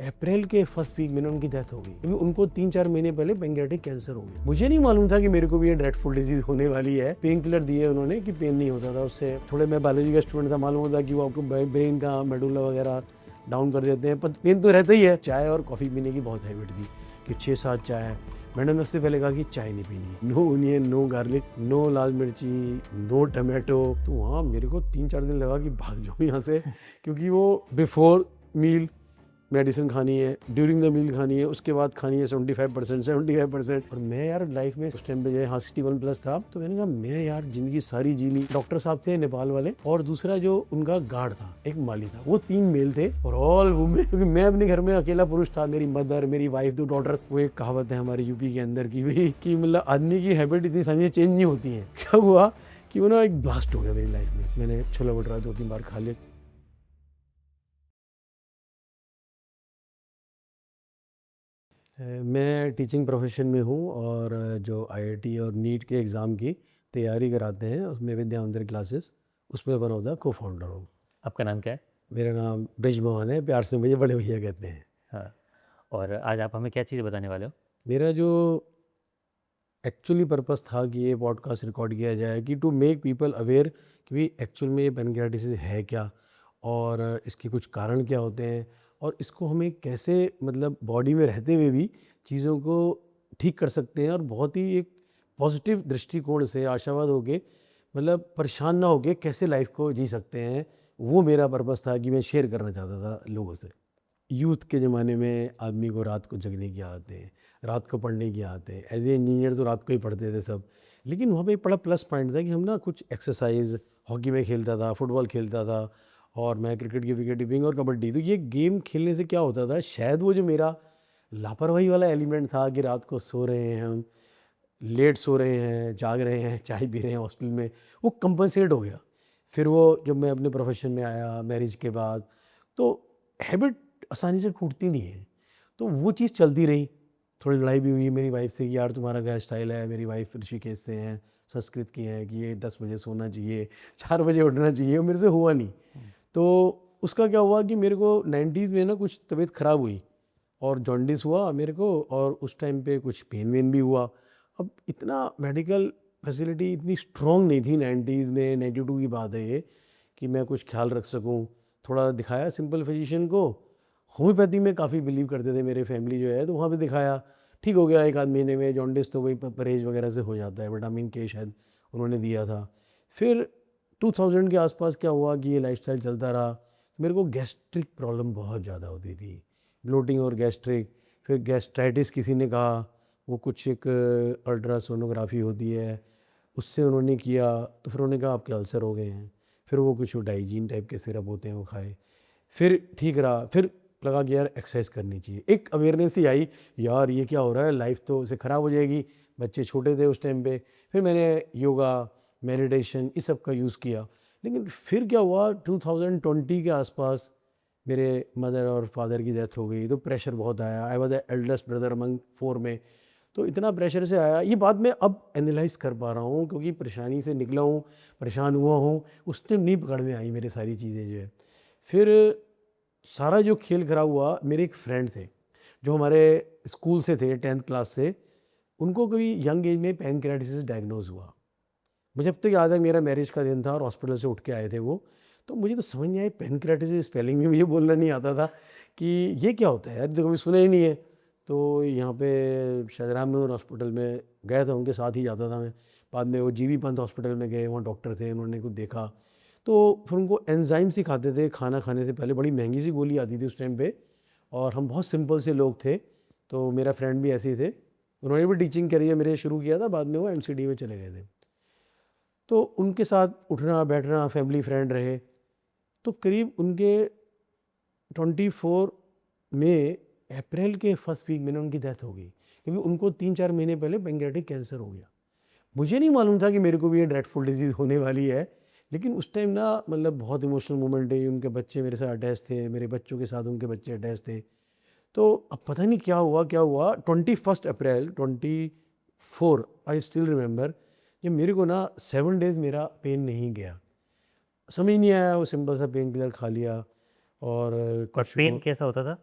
अप्रैल के first week में उनकी डेथ हो गई, क्योंकि उनको 3-4 महीने पहले पैंक्रियाटिक कैंसर हो गया। मुझे नहीं मालूम था कि मेरे को भी ये ड्रेडफुल डिजीज होने वाली है। पेन किलर दिए उन्होंने कि पेन नहीं होता था उससे। थोड़े मैं बायोलॉजी का स्टूडेंट था, मालूम होता कि वो आपको ब्रेन का मेडुला वगैरह डाउन कर देते हैं, पर पेन तो रहता ही है। चाय और कॉफ़ी पीने की बहुत हैबिट थी कि 6-7 चाय। मैंने उससे पहले कहा कि चाय नहीं पीनी, no onion, no garlic, no लाल मिर्ची, नो टमाटो। तो वहाँ मेरे को 3-4 दिन लगा कि भाग जाऊँ यहाँ से, क्योंकि वो बिफोर मील मेडिसिन खानी है, ड्यूरिंग द मील खानी है, उसके बाद खानी है 75%। और मैं यार लाइफ में उस टाइम पे जो है 61 प्लस था, तो मैंने कहा मैं यार जिंदगी सारी जी ली। डॉक्टर साहब थे नेपाल वाले, और दूसरा जो उनका गार्ड था, एक माली था, वो 3 मेल थे और ऑल वुमेन, क्योंकि मैं अपने घर में अकेला पुरुष था। मेरी मदर, मेरी वाइफ, 2 डॉटर्स। वो एक कहावत है हमारे यूपी के अंदर की भी, कि मतलब आदमी की हैबिट इतनी सारी चेंज नहीं होती है। क्या हुआ कि वो ना एक ब्लास्ट हो गया मेरी लाइफ में। मैंने छोला भटूरा 2-3 बार खा लिया। मैं टीचिंग प्रोफेशन में हूँ, और जो आईआईटी और नीट के एग्ज़ाम की तैयारी कराते हैं, उसमें विद्या मंदिर क्लासेस, उसमें वन ऑफ द को फाउंडर हूँ। आपका नाम क्या है? मेरा नाम ब्रिज मोहन है, प्यार से मुझे बड़े भैया कहते हैं। हाँ, और आज आप हमें क्या चीज़ बताने वाले हो? मेरा जो एक्चुअली पर्पस था कि ये पॉडकास्ट रिकॉर्ड किया जाए, कि टू मेक पीपल अवेयर कि भाई एक्चुअल में ये पैनक्रियाटिस है क्या, और इसके कुछ कारण क्या होते हैं, और इसको हमें कैसे मतलब बॉडी में रहते हुए भी चीज़ों को ठीक कर सकते हैं, और बहुत ही एक पॉजिटिव दृष्टिकोण से आशावाद होके, मतलब परेशान ना होके कैसे लाइफ को जी सकते हैं। वो मेरा पर्पस था कि मैं शेयर करना चाहता था लोगों से। यूथ के ज़माने में आदमी को रात को जगने की आदतें, रात को पढ़ने की आदतें। एज ए इंजीनियर तो रात को ही पढ़ते थे सब, लेकिन वहाँ पे एक बड़ा प्लस पॉइंट था कि हम ना कुछ एक्सरसाइज, हॉकी में खेलता था, फुटबॉल खेलता था, और मैं क्रिकेट की विकेट कीपिंग और कबड्डी। तो ये गेम खेलने से क्या होता था, शायद वो जो मेरा लापरवाही वाला एलिमेंट था कि रात को सो रहे हैं हम, लेट सो रहे हैं, जाग रहे हैं, चाय पी रहे हैं हॉस्टल में, वो कंपनसेट हो गया। फिर वो जब मैं अपने प्रोफेशन में आया मैरिज के बाद, तो हैबिट आसानी से टूटती नहीं है, तो वो चीज़ चलती रही। थोड़ी लड़ाई भी हुई मेरी वाइफ से कि यार तुम्हारा क्या स्टाइल है। मेरी वाइफ ऋषिकेश से हैं, संस्कृत की हैं, कि ये 10 बजे सोना चाहिए, 4 बजे उठना चाहिए, वो मेरे से हुआ नहीं। तो उसका क्या हुआ कि मेरे को 90s में ना कुछ तबीयत ख़राब हुई, और जॉन्डिस हुआ मेरे को, और उस टाइम पे कुछ पेन वेन भी हुआ। अब इतना मेडिकल फैसिलिटी इतनी स्ट्रॉन्ग नहीं थी 90s में, 92 की बात है ये, कि मैं कुछ ख्याल रख सकूं। थोड़ा दिखाया सिंपल फिजिशियन को, होम्योपैथी में काफ़ी बिलीव करते थे मेरे फैमिली जो है, तो वहाँ पे दिखाया, ठीक हो गया 1 आध महीने में। जॉन्डिस तो वही परहेज वगैरह से हो जाता है, विटामिन के शायद उन्होंने दिया था। फिर 2000 के आसपास क्या हुआ कि ये लाइफस्टाइल चलता रहा, मेरे को गैस्ट्रिक प्रॉब्लम बहुत ज़्यादा होती थी, ब्लोटिंग और गैस्ट्रिक। फिर गैस्ट्राइटिस किसी ने कहा, वो कुछ एक अल्ट्रासोनोग्राफी होती है, उससे उन्होंने किया, तो फिर उन्होंने कहा आपके अल्सर हो गए हैं। फिर वो कुछ डाइजीन टाइप के सिरप होते हैं वो खाए, फिर ठीक रहा। फिर लगा कि यार एक्सरसाइज करनी चाहिए, एक अवेयरनेस ही आई, यार ये क्या हो रहा है, लाइफ तो इसे ख़राब हो जाएगी। बच्चे छोटे थे उस टाइम पे। फिर मैंने योगा, मेडिटेशन, इस सब का यूज़ किया। लेकिन फिर क्या हुआ, 2020 के आसपास मेरे मदर और फादर की डेथ हो गई, तो प्रेशर बहुत आया। आई was the eldest brother among 4 में, तो इतना प्रेशर से आया। ये बात मैं अब एनालाइज कर पा रहा हूँ, क्योंकि परेशानी से निकला हूँ, परेशान हुआ हूँ। उस टाइम नहीं पकड़ में आई मेरे सारी चीज़ें जो है। फिर सारा जो खेल खराब हुआ, मेरे एक फ्रेंड थे जो हमारे स्कूल से थे, 10th क्लास से, उनको कोई यंग एज में पैनक्रियाटिस डायग्नोज हुआ। मुझे अब तक याद है, मेरा मैरिज का दिन था और हॉस्पिटल से उठ के आए थे वो। तो मुझे तो समझ नहीं आई, पैनक्रियाटिस स्पेलिंग में मुझे बोलना नहीं आता था कि ये क्या होता है यार, तो कभी सुना ही नहीं है। तो यहाँ पे शायद राम मनोहर हॉस्पिटल में गया था, उनके साथ ही जाता था मैं। बाद में वो जीबी पंत हॉस्पिटल में गए, वहाँ डॉक्टर थे, उन्होंने कुछ देखा। तो फिर उनको एंजाइम सिखाते थे खाना खाने से पहले, बड़ी महंगी सी गोली आती थी उस टाइम पे, और हम बहुत सिंपल से लोग थे। तो मेरा फ्रेंड भी ऐसे ही थे, उन्होंने भी टीचिंग करियर मेरे शुरू किया था, बाद में वो एमसीडी में चले गए थे। तो उनके साथ उठना बैठना, फैमिली फ्रेंड रहे। तो करीब उनके 24 में, अप्रैल के फर्स्ट वीक में उनकी डेथ हो गई, क्योंकि उनको 3-4 महीने पहले पैंक्रियाटिक कैंसर हो गया। मुझे नहीं मालूम था कि मेरे को भी ये ड्रेडफुल डिजीज़ होने वाली है। लेकिन उस टाइम ना मतलब बहुत इमोशनल मोमेंट है। उनके बच्चे मेरे साथ अटैच थे, मेरे बच्चों के साथ उनके बच्चे अटैच थे। तो अब पता नहीं क्या हुआ 21 अप्रैल 24, आई स्टिल रिमेंबर, कि मेरे को ना 7 डेज़ मेरा पेन नहीं गया। समझ नहीं आया, वो सिंपल सा पेन किलर खा लिया, और और कुछ पेन कैसा होता था?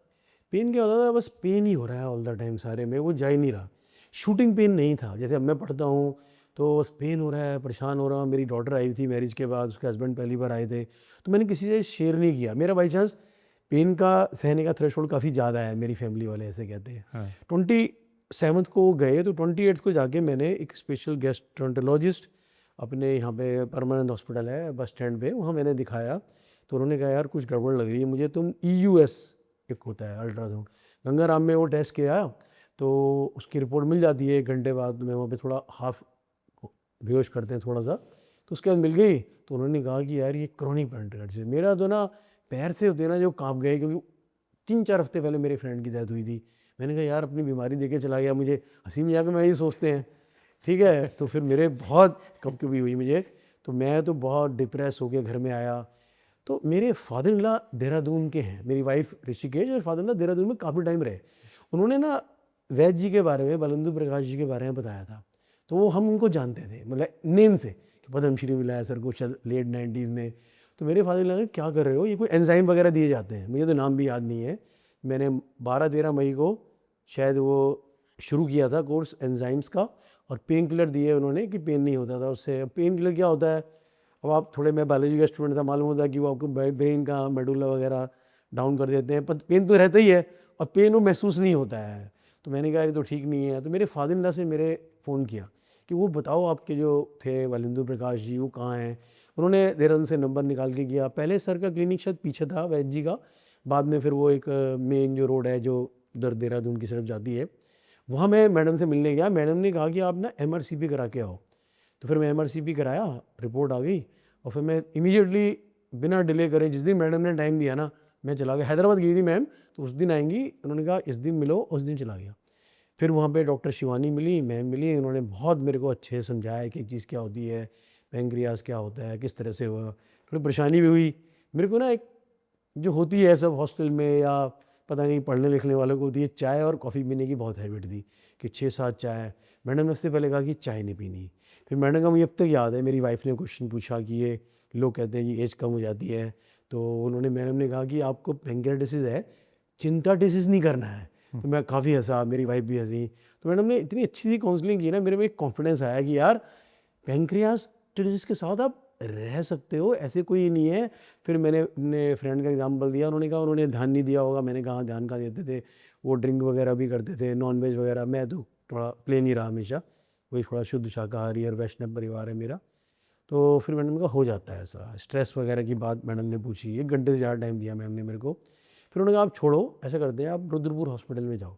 पेन क्या होता था, बस पेन ही हो रहा है ऑल द टाइम सारे में, वो जा ही नहीं रहा। शूटिंग पेन नहीं था, जैसे अब मैं पढ़ता हूँ तो बस पेन हो रहा है, परेशान हो रहा हूँ। मेरी डॉटर आई थी मैरिज के बाद, उसके हस्बैंड पहली बार आए थे, तो मैंने किसी से शेयर नहीं किया। मेरा बाई चांस पेन का सहने का थ्रेशोल्ड काफ़ी ज़्यादा है, मेरी फैमिली वाले ऐसे कहते हैं। हाँ। 27th को गए तो 28th को जाके मैंने एक स्पेशल गैस्ट्रोंटोलॉजिस्ट अपने यहाँ पे परमानेंट हॉस्पिटल है बस स्टैंड पे, वहाँ मैंने दिखाया। तो उन्होंने कहा यार कुछ गड़बड़ लग रही है मुझे, तुम EUS एक होता है अल्ट्रासाउंड, गंगाराम में वो टेस्ट किया तो उसकी रिपोर्ट मिल जाती है 1 घंटे बाद। मैं वहाँ पे थोड़ा हाफ बेहोश करते हैं थोड़ा सा, तो उसके बाद मिल गई। तो उन्होंने कहा कि यार ये क्रॉनिक पेनिट्राइटिस है। मेरा तो ना पैर से होते ना जो काँप गए, क्योंकि 3-4 हफ्ते पहले मेरे फ्रेंड की डेथ हुई थी। मैंने कहा यार अपनी बीमारी देके चला गया, मुझे हंसी मजाक में यही सोचते हैं, ठीक है। तो फिर मेरे बहुत कभी हुई मुझे, तो मैं तो बहुत डिप्रेस होकर घर में आया। तो मेरे फादर इन लॉ देहरादून के हैं, मेरी वाइफ ऋषिकेश और फादर इन लॉ देहरादून में काफ़ी टाइम रहे। उन्होंने ना वैद्य जी के बारे में, बलंदू प्रकाश जी के बारे में बताया था। तो वो हम उनको जानते थे, मतलब नेम से कि पद्मश्री मिला है सर को शायद लेट 90s में। तो मेरे फादर लगे क्या कर रहे हो, ये कोई एंजाइम वगैरह दिए जाते हैं, मुझे तो नाम भी याद नहीं है। मैंने 12-13 मई को शायद वो शुरू किया था कोर्स एंजाइम्स का, और पेन किलर दिए उन्होंने कि पेन नहीं होता था उससे। पेन किलर क्या होता है, अब आप थोड़े, मैं बायोलॉजी का स्टूडेंट था, मालूम होता है कि वो आपको ब्रेन का मेडुला वगैरह डाउन कर देते हैं, पर पेन तो रहता ही है और पेन वो महसूस नहीं होता है। तो मैंने कहा ये तो ठीक नहीं है। तो मेरे फादर इन लॉ से मेरे फ़ोन किया कि वो बताओ आपके जो थे बलिंदु प्रकाश जी वो कहाँ हैं। उन्होंने देहरादून से नंबर निकाल के किया। पहले सर का क्लिनिक शायद पीछे था वैद्य जी का, बाद में फिर वो एक मेन जो रोड है जो उधर देहरादून की तरफ जाती है, वहाँ मैं मैडम से मिलने गया। मैडम ने कहा कि आप ना MRCP करा के आओ। तो फिर मैं MRCP कराया, रिपोर्ट आ गई, और फिर मैं इमीडिएटली बिना डिले करे, जिस दिन मैडम ने टाइम दिया ना, मैं चला गया। हैदराबाद गई थी मैम, तो उस दिन आएंगी, उन्होंने कहा इस दिन मिलो, उस दिन चला गया। फिर वहाँ पे डॉक्टर शिवानी मिली, मैम मिली, उन्होंने बहुत मेरे को अच्छे से समझाया कि एक चीज़ क्या होती है, पैंक्रियास क्या होता है, किस तरह से हुआ। थोड़ी परेशानी भी हुई मेरे को ना, एक जो होती है सब हॉस्टल में या पता नहीं पढ़ने लिखने वालों को होती है, चाय और कॉफ़ी पीने की बहुत हैबिट थी कि 6-7 चाय। मैडम ने उससे पहले कहा कि चाय नहीं पीनी। फिर मैडम का मुझे अब तक याद है, मेरी वाइफ ने क्वेश्चन पूछा कि ये लोग कहते हैं कि एज कम हो जाती है, तो उन्होंने, मैडम ने कहा कि आपको पैंक्रियाटिस है, चिंता डिसीज़ नहीं करना है। तो मैं काफ़ी हंसा, मेरी वाइफ भी हंसी। तो मैडम ने इतनी अच्छी सी काउंसलिंग की ना, मेरे में एक कॉन्फिडेंस आया कि यार पैंक्रियाटिस के साथ आप रह सकते हो, ऐसे कोई नहीं है। फिर मैंने अपने फ्रेंड का एग्जांपल दिया, उन्होंने कहा उन्होंने ध्यान नहीं दिया होगा। मैंने कहा ध्यान का देते थे, वो ड्रिंक वगैरह भी करते थे, नॉन वेज वगैरह। मैं तो थोड़ा प्लेन ही रहा हमेशा, वही थोड़ा शुद्ध शाकाहारी और वैष्णव परिवार है मेरा। तो फिर मैंने कहा हो जाता है ऐसा। स्ट्रेस वगैरह की बात मैडम ने पूछी, 1 घंटे से ज़्यादा टाइम दिया मैम ने मेरे को। फिर उन्होंने कहा आप छोड़ो, ऐसा करते हैं आप रुद्रपुर हॉस्पिटल में जाओ।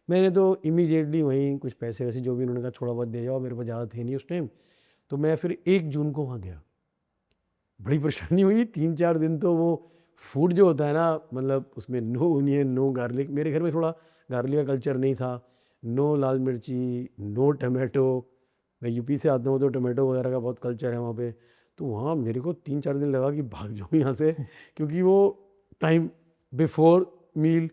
मैंने तो इमीडिएटली वहीं कुछ पैसे वैसे जो भी उन्होंने कहा थोड़ा बहुत दे जाओ, मेरे पास ज़्यादा थे नहीं उस टाइम। तो मैं फिर 1 जून को वहाँ गया। बड़ी परेशानी हुई 3-4 दिन। तो वो फूड जो होता है ना, मतलब उसमें नो अनियन, नो गार्लिक, मेरे घर में थोड़ा गार्लिक का कल्चर नहीं था, नो लाल मिर्ची, नो टमाटो। मैं यूपी से आता हूँ तो टमाटो वगैरह का बहुत कल्चर है वहाँ पे। तो वहाँ मेरे को 3-4 दिन लगा कि भाग जाऊँ यहाँ से, क्योंकि वो टाइम बिफोर मील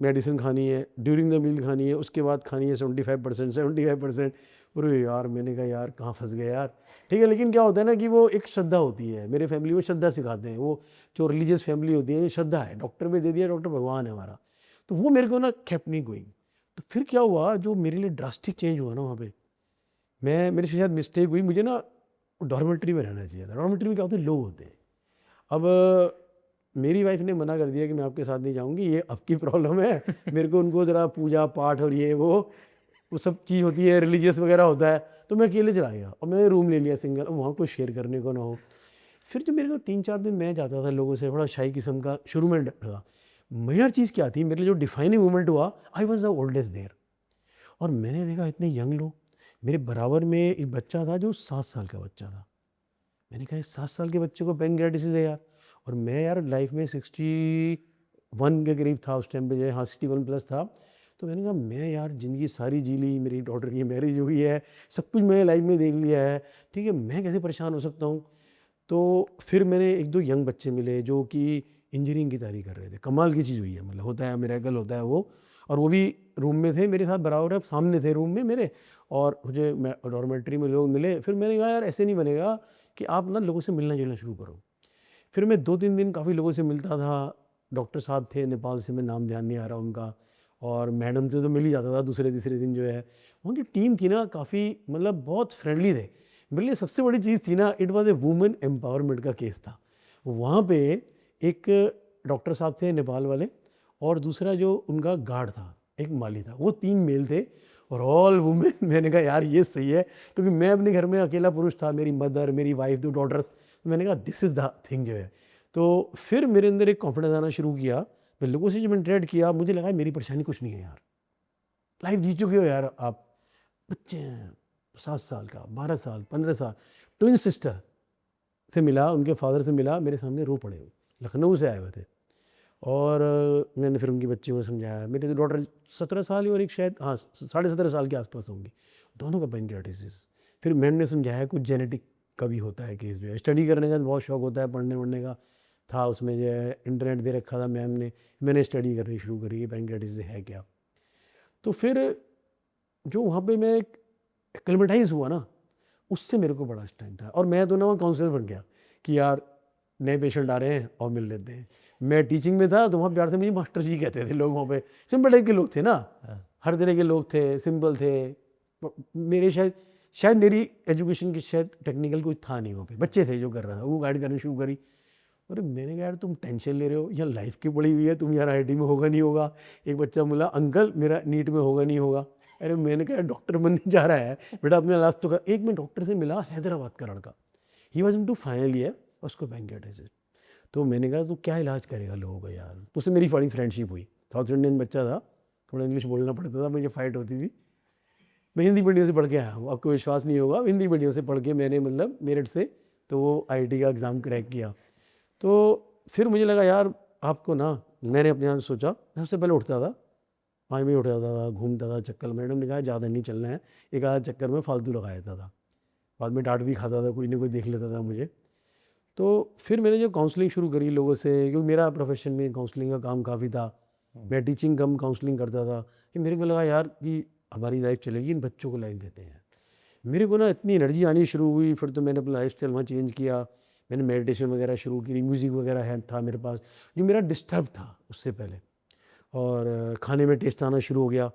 मेडिसिन खानी है, ड्यूरिंग द मील खानी है, उसके बाद खानी है 75%। अरे यार, मैंने कहा यार कहाँ फंस गए यार, ठीक है। लेकिन क्या होता है ना कि वो एक श्रद्धा होती है, मेरे फैमिली में श्रद्धा सिखाते हैं, वो जो रिलीजियस फैमिली होती है, ये श्रद्धा है, डॉक्टर पे दे दिया, डॉक्टर भगवान है हमारा। तो वो मेरे को ना केप्ट नहीं गोइंग। तो फिर क्या हुआ, जो मेरे लिए ड्रास्टिक चेंज हुआ ना वहाँ पे, मैं, मेरे से शायद मिस्टेक हुई, मुझे ना डॉर्मेट्री में रहना चाहिए था। डॉर्मेट्री में क्या होते हैं, लोग होते हैं। अब मेरी वाइफ ने मना कर दिया कि मैं आपके साथ नहीं जाऊंगी, ये आपकी प्रॉब्लम है। मेरे को उनको ज़रा पूजा पाठ और ये वो सब चीज़ होती है, रिलीजियस वगैरह होता है। तो मैं अकेले चला गया और मैंने रूम ले लिया सिंगल, वहाँ कोई शेयर करने को ना हो। फिर जो मेरे को 3-4 दिन मैं जाता था लोगों से, थोड़ा शाई किस्म का शुरू में लगा। मेजर चीज़ क्या थी, मेरे लिए जो डिफाइनिंग मोमेंट हुआ, I was the oldest there. और मैंने देखा इतने यंग लोग, मेरे बराबर में एक बच्चा था जो 7 साल का बच्चा था। मैंने कहा 7 साल के बच्चे को पैंक्रियाटिस है यार। और मैं यार लाइफ में 61 के करीब था उस टाइम पे, जो है, हाँ 61 प्लस था। तो मैंने कहा मैं यार ज़िंदगी सारी जी ली, मेरी डॉटर की मैरिज हुई है, सब कुछ मैंने लाइफ में देख लिया है, ठीक है, मैं कैसे परेशान हो सकता हूँ। तो फिर मैंने 1-2 यंग बच्चे मिले जो कि इंजीनियरिंग की तैयारी कर रहे थे। कमाल की चीज़ हुई है, मतलब होता है, मिरेकल होता है वो। और वो भी रूम में थे मेरे साथ बराबर, अब सामने थे रूम में मेरे, और मुझे डॉर्मेट्री में लोग मिले। फिर मैंने कहा यार ऐसे नहीं बनेगा कि आप ना लोगों से मिलना जुलना शुरू करो। फिर मैं 2-3 दिन काफ़ी लोगों से मिलता था, डॉक्टर साहब थे नेपाल से, मैं नाम ध्यान नहीं आ रहा उनका, और मैडम से तो मिल ही जाता था दूसरे तीसरे दिन जो है। उनकी टीम थी ना काफ़ी, मतलब बहुत फ्रेंडली थे। मेरे लिए सबसे बड़ी चीज़ थी ना, it was a women empowerment का केस था वहाँ पे। एक डॉक्टर साहब थे नेपाल वाले, और दूसरा जो उनका गार्ड था, एक माली था, वो 3 मेल थे और ऑल वुमेन। मैंने कहा यार ये सही है, क्योंकि मैं अपने घर में अकेला पुरुष था, मेरी मदर, मेरी वाइफ, 2 डॉटर्स। मैंने कहा दिस इज़ द थिंग जो है। तो फिर मेरे अंदर एक कॉन्फिडेंस आना शुरू किया। मैं लोगों से जब इंटरेक्ट किया, मुझे लगा मेरी परेशानी कुछ नहीं है यार, लाइफ जी चुके हो यार आप। बच्चे हैं 7 साल का, 12 साल, 15 साल, ट्विन सिस्टर से मिला, उनके फादर से मिला, मेरे सामने रो पड़े वो, लखनऊ से आए हुए थे। और मैंने फिर उनकी बच्चियों को समझाया। मेरी तो डॉटर 17 साल ही, और एक शायद हाँ 17.5 साल के आसपास होंगी, दोनों का पेनक्रियाटिस। फिर मैंने समझाया कुछ जेनेटिक का भी होता है केस जो है। स्टडी करने का तो बहुत शौक होता है, पढ़ने वढ़ने का था उसमें जो है, इंटरनेट दे रखा था मैम ने, मैंने स्टडी करनी शुरू करी कि पेनक्रियाटिस है क्या। तो फिर जो वहाँ पे मैं एक्लेमेटाइज हुआ ना, उससे मेरे को बड़ा टाइम था। और मैं तो ना वहाँ काउंसलर बन गया कि यार नए पेशेंट आ रहे हैं और मिल लेते हैं। मैं टीचिंग में था तो वहाँ प्यार से मुझे मास्टर जी कहते थे लोग। वहाँ पे सिंपल टाइप के लोग थे ना, हर तरह के लोग थे, सिंपल थे। मेरे शायद मेरी एजुकेशन की शायद टेक्निकल कुछ था नहीं वहाँ पे, बच्चे थे जो कर रहा था, वो गाइड करनी शुरू करी। अरे मैंने कहा यार तुम टेंशन ले रहे हो, यहाँ लाइफ की पड़ी हुई है, तुम यार आईआईटी में होगा नहीं होगा। एक बच्चा बोला अंकल मेरा नीट में होगा नहीं होगा। अरे मैंने कहा डॉक्टर बनने जा रहा है बेटा, अपने इलाज तो कर। एक मैं डॉक्टर से मिला, हैदराबाद का लड़का, he was in to final year, उसको पेनक्रियाटिस। तो मैंने कहा तू क्या इलाज करेगा लोगों का यार। तो उससे मेरी बड़ी फ्रेंडशिप हुई। साउथ इंडियन बच्चा था, थोड़ा इंग्लिश बोलना पड़ता था, मुझे फाइट होती थी। मैं हिंदी मीडियम से पढ़ के आया हूँ, आपको विश्वास नहीं होगा, हिंदी मीडियम से पढ़ के मैंने मतलब मेरिट से तो वो आईआईटी का एग्ज़ाम क्रैक किया। तो फिर मुझे लगा यार आपको ना, मैंने अपने यहाँ सोचा, मैं सबसे पहले उठता था 5 बजे, उठ जाता था, घूमता था चक्कर। मैडम ने कहा ज़्यादा नहीं चलना है, एक आधा चक्कर में फालतू लगा देता था, बाद में डांट भी खाता था, कोई ना कोई देख लेता था मुझे। तो फिर मैंने जो काउंसलिंग शुरू करी लोगों से, क्योंकि मेरा प्रोफेशन में काउंसलिंग का काम काफ़ी था, मैं टीचिंग कम काउंसलिंग करता था, कि मेरे को लगा यार कि हमारी लाइफ चलेगी, इन बच्चों को लाइफ देते हैं। मेरे को ना इतनी एनर्जी आनी शुरू हुई। फिर तो मैंने अपना लाइफ स्टाइल वहाँ चेंज किया, मैंने मेडिटेशन वगैरह शुरू की, म्यूज़िक वगैरह है था मेरे पास जो मेरा डिस्टर्ब था उससे पहले, और खाने में टेस्ट आना शुरू हो गया।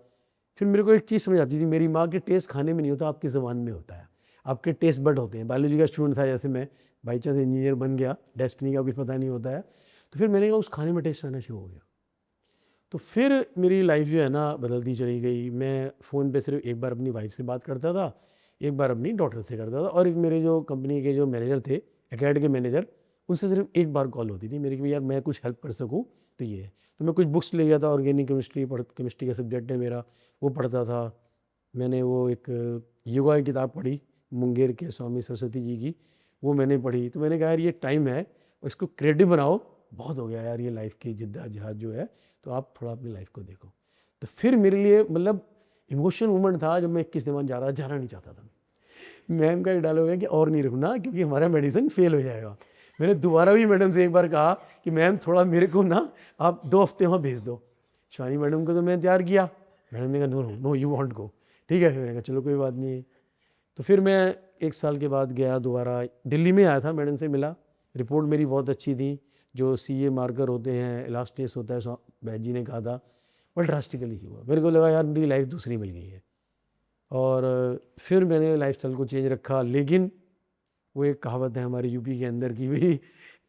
फिर मेरे को एक चीज़ समझ आती थी, मेरी माँ के टेस्ट खाने में नहीं होता, आपकी ज़बान में होता है। आपके टेस्ट बड होते हैं। बायोलॉजी का स्टूडेंट था जैसे मैं, बाई चांस इंजीनियर बन गया, डेस्टिनी का कुछ पता नहीं होता है। तो फिर मैंने कहा उस खाने में टेस्ट आना शुरू हो गया। तो फिर मेरी लाइफ जो है ना बदलती चली गई। मैं फ़ोन पे सिर्फ एक बार अपनी वाइफ से बात करता था, एक बार अपनी डॉटर से करता था, और एक मेरे जो कंपनी के जो मैनेजर थे, एकेड के मैनेजर, उनसे सिर्फ एक बार कॉल होती थी मेरी कि यार मैं कुछ हेल्प कर सकूँ तो ये है। तो मैं कुछ बुक्स ले गया था, ऑर्गेनिक केमिस्ट्री केमिस्ट्री का सब्जेक्ट है मेरा, वो पढ़ता था। मैंने वो एक योगा की किताब पढ़ी मुंगेर के स्वामी सरस्वती जी की, वो मैंने पढ़ी। तो मैंने कहा यार ये टाइम है, इसको क्रिएटिव बनाओ, बहुत हो गया यार ये लाइफ की जिद्दाजहद जो है, तो आप थोड़ा अपनी लाइफ को देखो। तो फिर मेरे लिए मतलब इमोशनल मोमेंट था जब मैं 21 दिन जाना नहीं चाहता था। मैम का एक डायलॉग है कि और नहीं रुकना क्योंकि हमारा मेडिसिन फेल हो जाएगा। मैंने दोबारा भी मैडम से एक बार कहा कि मैम थोड़ा मेरे को ना आप 2 हफ्ते वहाँ भेज दो। शिवानी मैडम को तो मैंने तैयार किया, मैडम ने कहा no no no you want go, ठीक है। फिर मैंने कहा चलो कोई बात नहीं है। तो फिर मैं 1 साल के बाद गया दोबारा, दिल्ली में आया था, मैडम से मिला, रिपोर्ट मेरी बहुत अच्छी थी। जो सीए मार्कर होते हैं, इलास्टेस होता है, बैद जी ने कहा था, बट ड्रास्टिकली हुआ। मेरे को लगा यार मेरी लाइफ दूसरी मिल गई है। और फिर मैंने लाइफस्टाइल को चेंज रखा। लेकिन वो एक कहावत है हमारे यूपी के अंदर की भी,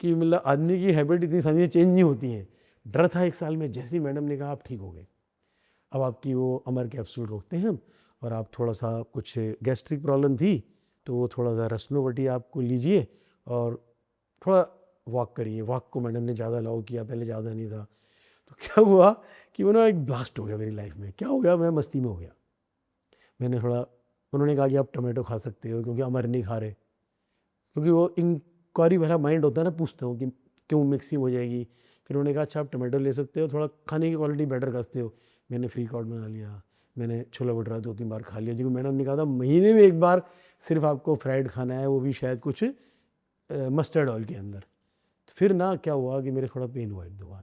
कि मतलब आदमी की हैबिट इतनी सारी चेंज नहीं होती हैं। डर था 1 साल में, जैसे ही मैडम ने कहा आप ठीक हो गए, अब आपकी वो अमर कैप्सूल रोकते हैं हम, और आप थोड़ा सा कुछ गैस्ट्रिक प्रॉब्लम थी तो वो थोड़ा सा रस्नोवटी आपको लीजिए और थोड़ा वॉक करिए। वॉक को मैडम ने ज़्यादा अलाउ किया, पहले ज़्यादा नहीं था। तो क्या हुआ कि वो ना एक ब्लास्ट हो गया मेरी लाइफ में। क्या हो गया, मैं मस्ती में हो गया। मैंने थोड़ा, उन्होंने कहा कि आप टमाटो खा सकते हो क्योंकि अमर नहीं खा रहे, क्योंकि वो इंक्वायरी भरा माइंड होता है ना, पूछता हूँ कि क्यों मिक्सिंग हो जाएगी। फिर उन्होंने कहा अच्छा आप टमाटो ले सकते हो, थोड़ा खाने की क्वालिटी बेटर कर सकते हो। मैंने फ्री कॉर्ड बना लिया, मैंने छोला भटूरा 2-3 बार खा लिया, क्योंकि मैडम ने कहा था महीने में 1 बार सिर्फ आपको फ्राइड खाना है, वो भी शायद कुछ मस्टर्ड ऑयल के अंदर। तो फिर ना क्या हुआ कि मेरे थोड़ा पेन हुआ 1-2 बार।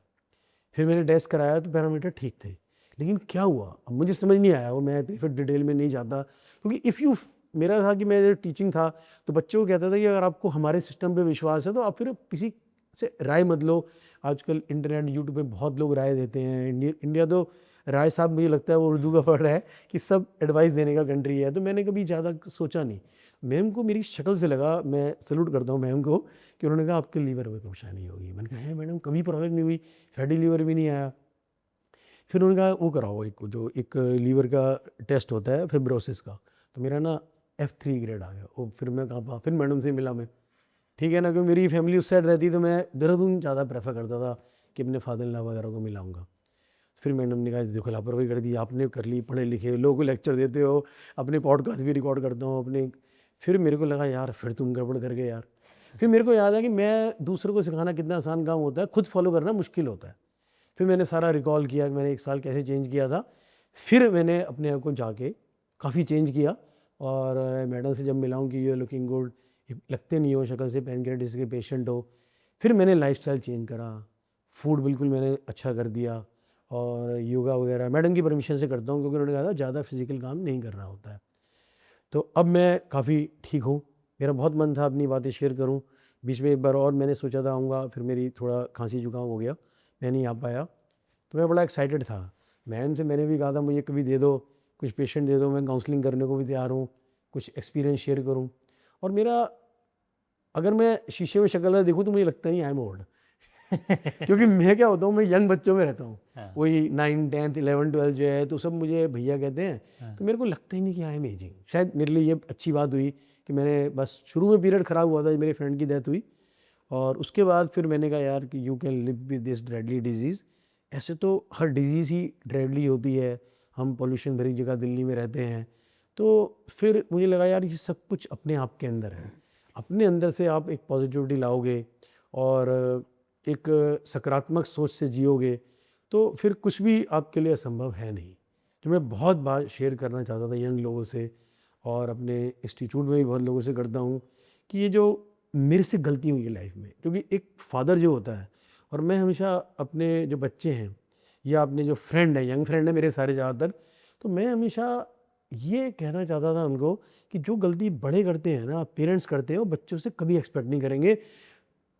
फिर मैंने टेस्ट कराया तो पैरामीटर ठीक थे। लेकिन क्या हुआ अब मुझे समझ नहीं आया, वो मैं फिर डिटेल में नहीं जाता, क्योंकि इफ़ यू, मेरा था कि मैं टीचिंग था तो बच्चों को कहता था कि अगर आपको हमारे सिस्टम पे विश्वास है तो आप फिर किसी से राय मत लो। आजकल इंटरनेट यूट्यूब पे बहुत लोग राय देते हैं। इंडिया तो राय साहब मुझे लगता है वो उर्दू का वर्ड है कि सब एडवाइस देने का कंट्री है। तो मैंने कभी ज़्यादा सोचा नहीं। मैम को मेरी शक्ल से लगा, मैं सैल्यूट करता हूँ मैम को, कि उन्होंने कहा आपके लीवर में परेशानी होगी। मैंने कहा है मैडम, कभी प्रॉब्लम नहीं हुई, फैटी लीवर भी नहीं आया। फिर उन्होंने कहा वो कराओ, एक लीवर का टेस्ट होता है फिब्रोसिस का। तो मेरा ना F3 ग्रेड आ गया। वो फिर मैं कहा, फिर मैडम से मिला मैं, ठीक है ना, क्योंकि मेरी फैमिली उस साइड रहती, तो मैं देहरादून ज़्यादा प्रेफर करता था कि अपने फादर इन लॉ वगैरह को मिलाऊंगा। फिर मैडम ने कहा देखो लापरवाही कर दी आपने, कर ली, पढ़े लिखे लोगों को लेक्चर देते हो, अपने पॉडकास्ट भी रिकॉर्ड करता हूँ अपने। फिर मेरे को लगा यार फिर तुम गड़बड़ कर गए यार। फिर मेरे को याद है कि मैं दूसरों को सिखाना कितना आसान काम होता है, खुद फॉलो करना मुश्किल होता है। फिर मैंने सारा रिकॉल किया कि मैंने 1 साल कैसे चेंज किया था। फिर मैंने अपने आप को जाके काफ़ी चेंज किया। और मैडम से जब मिला हूँ कि यू आर लुकिंग गुड, लगते नहीं हो शक्ल से पैनक्रेटिस के पेशेंट हो। फिर मैंने लाइफस्टाइल चेंज करा, फूड बिल्कुल मैंने अच्छा कर दिया, और योगा वगैरह मैडम की परमिशन से करता हूँ, क्योंकि उन्होंने कहा था ज़्यादा फिजिकल काम नहीं करना होता है। तो अब मैं काफ़ी ठीक हूँ। मेरा बहुत मन था अपनी बातें शेयर करूँ, बीच में एक बार और मैंने सोचा था आऊँगा, फिर मेरी थोड़ा खांसी जुकाम हो गया, मैं नहीं आ पाया। तो मैं बड़ा एक्साइटेड था। मैम से मैंने भी कहा था मुझे कभी दे दो, कुछ पेशेंट दे दो, मैं काउंसलिंग करने को भी तैयार हूँ, कुछ एक्सपीरियंस शेयर करूँ। और मेरा, अगर मैं शीशे में शक्ल में देखूँ तो मुझे लगता नहीं आई एम ओल्ड। क्योंकि मैं क्या होता हूँ, मैं यंग बच्चों में रहता हूँ। हाँ, वही 9, 10, 11, 12 जो है, तो सब मुझे भैया कहते हैं। हाँ, तो मेरे को लगता ही नहीं कि आई एम एजिंग। शायद मेरे लिए ये अच्छी बात हुई कि मैंने बस शुरू में पीरियड ख़राब हुआ था, मेरे फ्रेंड की डेथ हुई, और उसके बाद फिर मैंने कहा यार कि you can live with this deadly disease. ऐसे तो हर डिजीज़ ही डेडली होती है, हम पोल्यूशन भरी जगह दिल्ली में रहते हैं। तो फिर मुझे लगा यार ये सब कुछ अपने आप के अंदर है। अपने अंदर से आप एक पॉजिटिविटी लाओगे और एक सकारात्मक सोच से जियोगे, तो फिर कुछ भी आपके लिए असंभव है नहीं। तो मैं बहुत बात शेयर करना चाहता था यंग लोगों से, और अपने इंस्टीट्यूट में भी बहुत लोगों से करता हूँ, कि ये जो मेरे से गलती हुई है लाइफ में, क्योंकि एक फादर जो होता है, और मैं हमेशा अपने जो बच्चे हैं या अपने जो फ्रेंड हैं, यंग फ्रेंड हैं मेरे सारे ज़्यादातर, तो मैं हमेशा ये कहना चाहता था उनको कि जो गलती बड़े करते हैं ना, पेरेंट्स करते हैं, वो बच्चों से कभी एक्सपेक्ट नहीं करेंगे।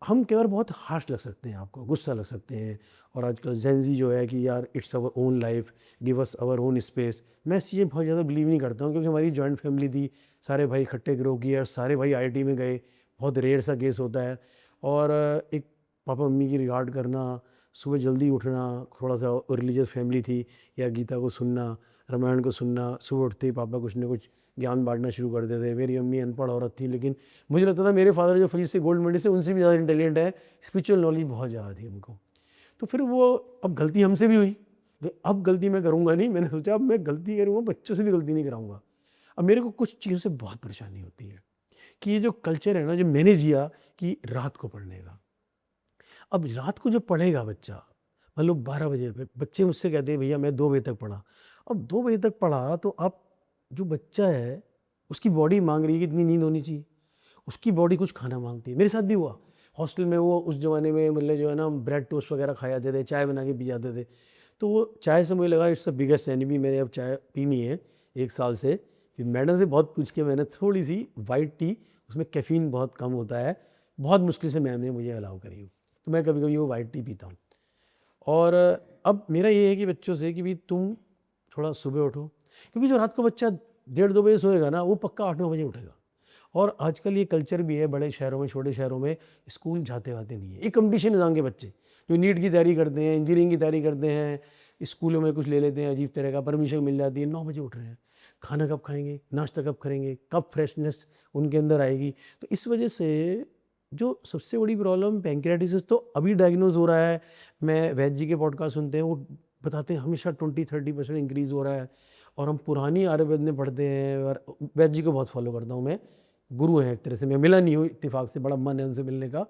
हम कई बार बहुत हार्श लग सकते हैं, आपको गुस्सा लग सकते हैं, और आजकल जेंजी जो है कि यार it's our own life, give us our own space. मैं इस चीज़ें बहुत ज़्यादा बिलीव नहीं करता हूँ, क्योंकि हमारी जॉइंट फैमिली थी, सारे भाई इकट्ठे ग्रो किए, और सारे भाई आईआईटी में गए, बहुत रेयर सा केस होता है। और एक पापा मम्मी की रिगार्ड करना, सुबह जल्दी उठना, थोड़ा सा रिलीजियस फैमिली थी, या गीता को सुनना, रामायण को सुनना, सुबह उठते ही पापा कुछ ना कुछ ज्ञान बांटना शुरू कर देते थे। मेरी अम्मी अनपढ़ औरत थी, लेकिन मुझे लगता था मेरे फादर जो फ्री से गोल्ड मेडलिस्ट है उनसे भी ज़्यादा इंटेलिजेंट है, स्पिरिचुअल नॉलेज बहुत ज़्यादा थी उनको। तो फिर वो, अब गलती हमसे भी हुई, लेकिन अब गलती मैं करूँगा नहीं। मैंने सोचा अब मैं गलती करूँगा, बच्चों से भी गलती नहीं कराऊँगा। अब मेरे को कुछ चीज़ों से बहुत परेशानी होती है कि ये जो कल्चर है ना, जो मैंने जिया कि रात को पढ़ने का, अब रात को जो पढ़ेगा बच्चा, मान लो 12 बजे पे, बच्चे मुझसे कहते हैं भैया मैं 2 बजे तक पढ़ा। अब 2 बजे तक पढ़ा तो अब जो बच्चा है उसकी बॉडी मांग रही है कि इतनी नींद होनी चाहिए, उसकी बॉडी कुछ खाना मांगती है। मेरे साथ भी हुआ हॉस्टल में, वो उस ज़माने में मतलब जो है ना ब्रेड टोस्ट वगैरह खाए जाते थे, चाय बना के पी जाते थे। तो वो चाय से मुझे लगा इट्स द बिगेस्ट एनिमी, मैंने अब चाय पीनी है 1 साल से। फिर मैडम से बहुत पूछ के मैंने थोड़ी सी वाइट टी, उसमें कैफ़ीन बहुत कम होता है, बहुत मुश्किल से मैम ने मुझे अलाउ करी, तो मैं कभी कभी वो वाइट टी पीता हूँ। और अब मेरा ये है कि बच्चों से कि भाई तुम थोड़ा सुबह उठो, क्योंकि जो रात को बच्चा 1:30-2 बजे सोएगा ना, वो पक्का 8-9 बजे उठेगा। और आजकल ये कल्चर भी है बड़े शहरों में, छोटे शहरों में स्कूल जाते वाते नहीं है। एक कंपटीशन निज़ाम के बच्चे जो नीट की तैयारी करते हैं, इंजीनियरिंग की तैयारी करते हैं, स्कूलों में कुछ ले लेते हैं अजीब तरह का, परमिशन मिल जाती है, 9 बजे उठ रहे हैं। खाना कब खाएंगे, नाश्ता कब करेंगे, कब फ्रेशनेस उनके अंदर आएगी। तो इस वजह से जो सबसे बड़ी प्रॉब्लम पैंक्रियाटिस तो अभी डायग्नोज हो रहा है। मैं वैद्य जी के पॉडकास्ट सुनते हैं, वो बताते हैं हमेशा 20-30% इंक्रीज़ हो रहा है। और हम पुरानी आयुर्वेद में पढ़ते हैं, और वैद्य जी को बहुत फॉलो करता हूँ मैं, गुरु हैं एक तरह से। मैं मिला नहीं हूँ इत्तेफाक से, बड़ा मन है उनसे मिलने का।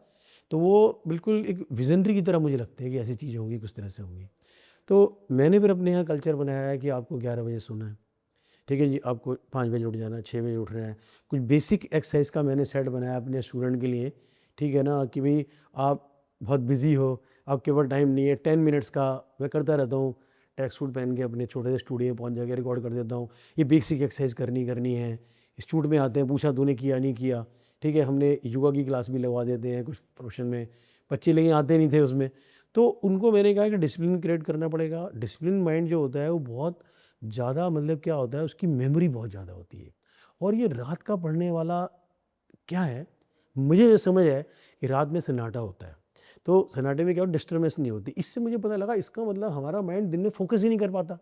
तो वो बिल्कुल एक विजनरी की तरह मुझे लगते हैं कि ऐसी चीज़ें होंगी, कुछ तरह से होंगी। तो मैंने फिर अपने यहाँ कल्चर बनाया है कि आपको 11 बजे सोना है, ठीक है जी, आपको 5 बजे उठ जाना है, 6 बजे उठ रहे हैं। कुछ बेसिक एक्सरसाइज का मैंने सेट बनाया अपने स्टूडेंट के लिए, ठीक है ना, कि भाई आप बहुत बिजी हो, आपके पास टाइम नहीं है, 10 मिनट्स का मैं करता रहता हूँ। ट्रैक सूट पहन के अपने छोटे से स्टूडियो में पहुँच जाके रिकॉर्ड कर देता हूँ। ये बेसिक एक्सरसाइज करनी है। स्टूडेंट में आते हैं, पूछा तूने किया नहीं किया, ठीक है, हमने योगा की क्लास भी लगवा देते हैं कुछ प्रोफेशन में, बच्चे लेकिन आते नहीं थे उसमें। तो उनको मैंने कहा कि डिसिप्लिन क्रिएट करना पड़ेगा। डिसिप्लिन माइंड जो होता है वो बहुत ज़्यादा मतलब क्या होता है, उसकी मेमोरी बहुत ज़्यादा होती है। और ये रात का पढ़ने वाला क्या है, मुझे ये समझ है कि रात में सन्नाटा होता है, तो सन्नाटे में क्या होता है, डिस्टर्बेंस नहीं होती। इससे मुझे पता लगा इसका मतलब हमारा माइंड दिन में फोकस ही नहीं कर पाता।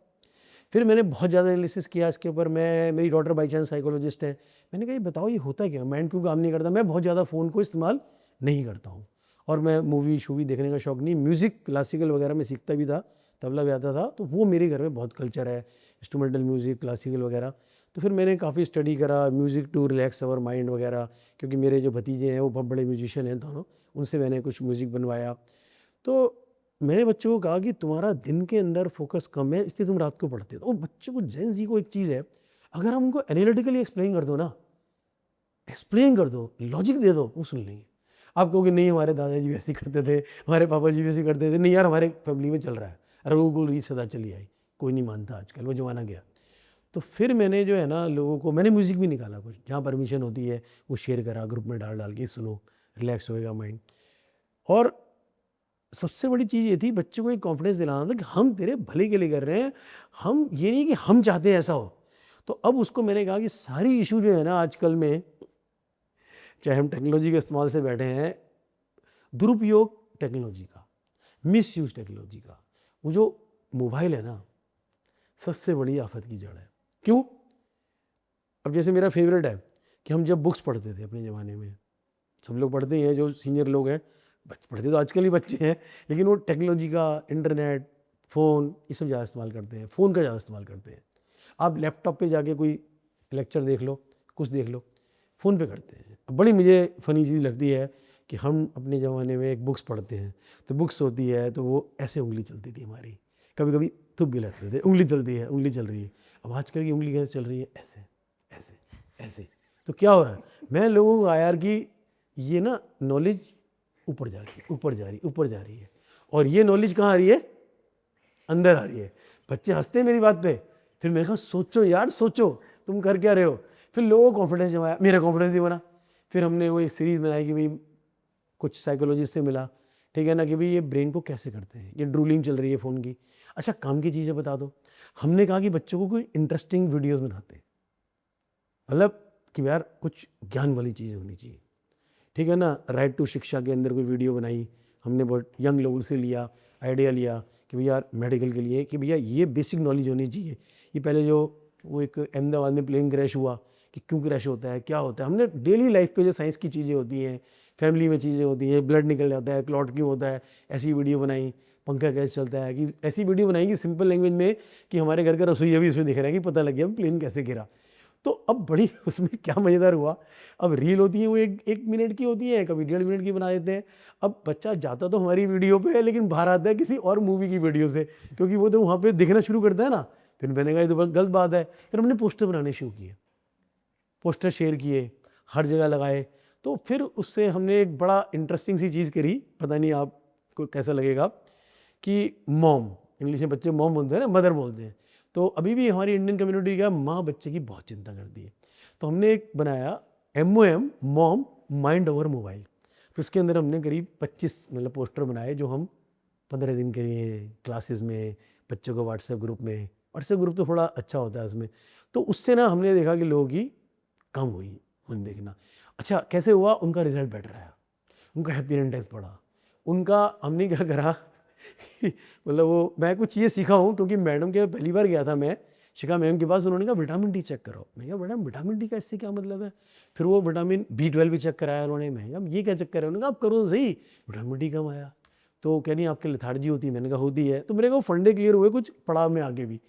फिर मैंने बहुत ज़्यादा एनालिसिस किया इसके ऊपर। मेरी डॉटर बाई चांस साइकोलॉजिस्ट है। मैंने कहा ये बताओ ये होता क्या, माइंड क्यों काम नहीं करता। मैं बहुत ज़्यादा फ़ोन को इस्तेमाल नहीं करता हूँ, और मैं मूवी शूवी देखने का शौक़ नहीं। म्यूज़िक क्लासिकल वगैरह में सीखता भी था, तबला बजाता था, तो वो मेरे घर में बहुत कल्चर है, इंस्ट्रूमेंटल म्यूज़िक क्लासिकल वगैरह। तो फिर मैंने काफ़ी स्टडी करा music to relax our mind वगैरह, क्योंकि मेरे जो भतीजे हैं वो बहुत बड़े म्यूजिशियन हैं दोनों, उनसे मैंने कुछ म्यूज़िक बनवाया। तो मैंने बच्चों को कहा कि तुम्हारा दिन के अंदर फोकस कम है, इसलिए तुम रात को पढ़ते हो। तो बच्चों को, जेन ज़ी को एक चीज़ है, अगर हम उनको एनालिटिकली एक्सप्लेन कर दो ना, एक्सप्लेन कर दो, लॉजिक दे दो, वो सुन लेंगे। आप कहोगे नहीं हमारे दादाजी भी ऐसे करते थे, हमारे पापा जी भी ऐसे करते थे। नहीं यार, हमारे फैमिली में चल रहा है, रघुकुल रीत सदा चली आई, कोई नहीं मानता आजकल, वो ज़माना गया। तो फिर मैंने जो है ना लोगों को, मैंने म्यूज़िक भी निकाला कुछ, जहाँ परमिशन होती है वो शेयर करा ग्रुप में, डाल डाल के सुनो, रिलैक्स होएगा माइंड। और सबसे बड़ी चीज़ ये थी बच्चों को एक कॉन्फिडेंस दिलाना था कि हम तेरे भले के लिए कर रहे हैं, हम ये नहीं कि हम चाहते हैं ऐसा हो। तो अब उसको मैंने कहा कि सारी इशू जो है ना आजकल में, चाहे हम टेक्नोलॉजी के इस्तेमाल से बैठे हैं, दुरुपयोग टेक्नोलॉजी का, मिसयूज टेक्नोलॉजी का, वो जो मोबाइल है ना, सबसे बड़ी आफत की जड़ है। क्यों? अब जैसे मेरा फेवरेट है कि हम जब बुक्स पढ़ते थे अपने ज़माने में, सब लोग पढ़ते ही हैं जो सीनियर लोग हैं, पढ़ते तो आजकल ही बच्चे हैं, लेकिन वो टेक्नोलॉजी का, इंटरनेट, फ़ोन, ये सब ज़्यादा इस्तेमाल करते हैं, फ़ोन का ज़्यादा इस्तेमाल करते हैं। आप लैपटॉप पे जाके कोई लेक्चर देख लो, कुछ देख लो, फ़ोन पे करते हैं। अब बड़ी मुझे फ़नी चीज़ लगती है कि हम अपने ज़माने में एक बुक्स पढ़ते हैं, तो बुक्स होती है तो वो ऐसे उंगली चलती थी हमारी, कभी कभी थुप भी लगते थे, उंगली चलती है, उंगली चल रही है। अब आजकल की उंगली कैसे चल रही है, ऐसे ऐसे ऐसे। तो क्या हो रहा है, मैं लोगों को आया यार कि ये ना नॉलेज ऊपर जा रही है, ऊपर जा रही है, ऊपर जा रही है, और ये नॉलेज कहाँ आ रही है, अंदर आ रही है। बच्चे हंसते हैं मेरी बात पे। फिर मैंने कहा सोचो यार, सोचो तुम कर क्या रहे हो। फिर लोगों को कॉन्फिडेंस जमाया, मेरा कॉन्फिडेंस ही बना। फिर हमने वो एक सीरीज़ बनाई कि भाई कुछ साइकोलॉजिस्ट से मिला, ठीक है ना, कि भाई ये ब्रेन को कैसे करते हैं, ये ड्रूलिंग चल रही है फ़ोन की, अच्छा काम की चीज़ें बता दो। हमने कहा कि बच्चों को कोई इंटरेस्टिंग वीडियोज़ बनाते हैं, मतलब कि यार कुछ ज्ञान वाली चीज़ें होनी चाहिए, ठीक है ना। राइट टू शिक्षा के अंदर कोई वीडियो बनाई हमने, बहुत यंग लोगों से लिया, आइडिया लिया कि भैया मेडिकल के लिए कि भैया ये बेसिक नॉलेज होनी चाहिए। ये पहले जो वो एक अहमदाबाद में प्लेन क्रैश हुआ, कि क्यों क्रैश होता है, क्या होता है, हमने डेली लाइफ पे जो साइंस की चीज़ें होती हैं, फैमिली में चीज़ें होती हैं, ब्लड निकल जाता है, क्लॉट क्यों होता है, ऐसी वीडियो बनाई। पंखा कैसे चलता है, कि ऐसी वीडियो बनाई कि सिंपल लैंग्वेज में, कि हमारे घर का रसोईया भी इसमें दिख रहा है कि पता लग गया प्लेन कैसे गिरा। तो अब बड़ी उसमें क्या मज़ेदार हुआ, अब रील होती है वो एक मिनट की होती है, कभी 1.5 मिनट की बना देते हैं। अब बच्चा जाता तो हमारी वीडियो पे है, लेकिन बाहर आता है किसी और मूवी की वीडियो से, क्योंकि वो तो वहाँ पे दिखना शुरू करता है ना। फिर मैंने कहा ये तो बहुत गलत बात है। फिर हमने पोस्टर बनाने शुरू किए, पोस्टर शेयर किए, हर जगह लगाए। तो फिर उससे हमने एक बड़ा इंटरेस्टिंग सी चीज़ करी, पता नहीं आपको कैसा लगेगा, कि मॉम, इंग्लिश में बच्चे मॉम बोलते हैं ना, मदर बोलते हैं। तो अभी भी हमारी इंडियन कम्युनिटी का माँ बच्चे की बहुत चिंता करती है। तो हमने एक बनाया MOM, mom mind over mobile. तो उसके अंदर हमने करीब 25 मतलब पोस्टर बनाए, जो हम 15 दिन के लिए क्लासेस में बच्चों को व्हाट्सएप ग्रुप तो थोड़ा अच्छा होता है उसमें। तो उससे ना हमने देखा कि लोगों की कम हुई फ़ोन देखना। अच्छा कैसे हुआ, उनका रिजल्ट बेटर आया, उनका हैप्पी इंडेक्स बढ़ा, उनका, हमने क्या करा मतलब वो मैं कुछ चीज़ें सीखा हूँ, क्योंकि मैडम के पहली बार गया था मैं शिखा मैम के पास, उन्होंने कहा विटामिन डी चेक करो। मैं कहा मैडम विटामिन डी का इससे क्या मतलब है। फिर वो विटामिन B12 भी चेक कराया उन्होंने। मैं कहा ये क्या चक्कर है, उन्होंने कहा आप करो तो सही, विटामिन डी कम आया। तो कह नहीं आपके लेथार्जी होती है, मैंने कहा होती है। तो मेरे को फंडे क्लियर हुए कुछ पड़ाव में आगे भी।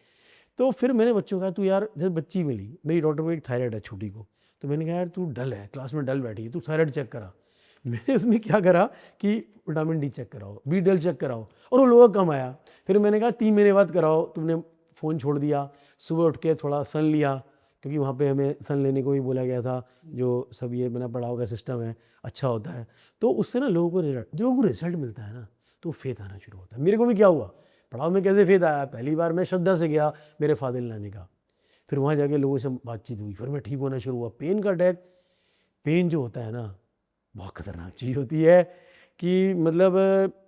तो फिर मैंने बच्चों को कहा तू यार, जैसे बच्ची मिली मेरी डॉटर को, एक थायराइड है छोटी को, तो मैंने कहा यार तू डल है, क्लास में डल बैठी है, तू थायराइड चेक करा। मैंने उसमें क्या करा कि विटामिन डी चेक कराओ, B12 चेक कराओ, और वो लोगों कम आया। फिर मैंने कहा 3 महीने बाद कराओ, तुमने फ़ोन छोड़ दिया, सुबह उठ के थोड़ा सन लिया, क्योंकि वहाँ पे हमें सन लेने को भी बोला गया था, जो सब ये बिना पढ़ाओ का सिस्टम है अच्छा होता है। तो उससे ना लोगों को रिजल्ट मिलता है ना, तो फेथ आना शुरू होता है। मेरे को भी क्या हुआ, पढ़ाओ में कैसे फेथ आया, पहली बार मैं श्रद्धा से गया मेरे फादिल लाने का, फिर वहाँ जाके लोगों से बातचीत हुई, फिर मैं ठीक होना शुरू हुआ। पेन का अटैक, पेन जो होता है ना बहुत खतरनाक चीज़ होती है, कि मतलब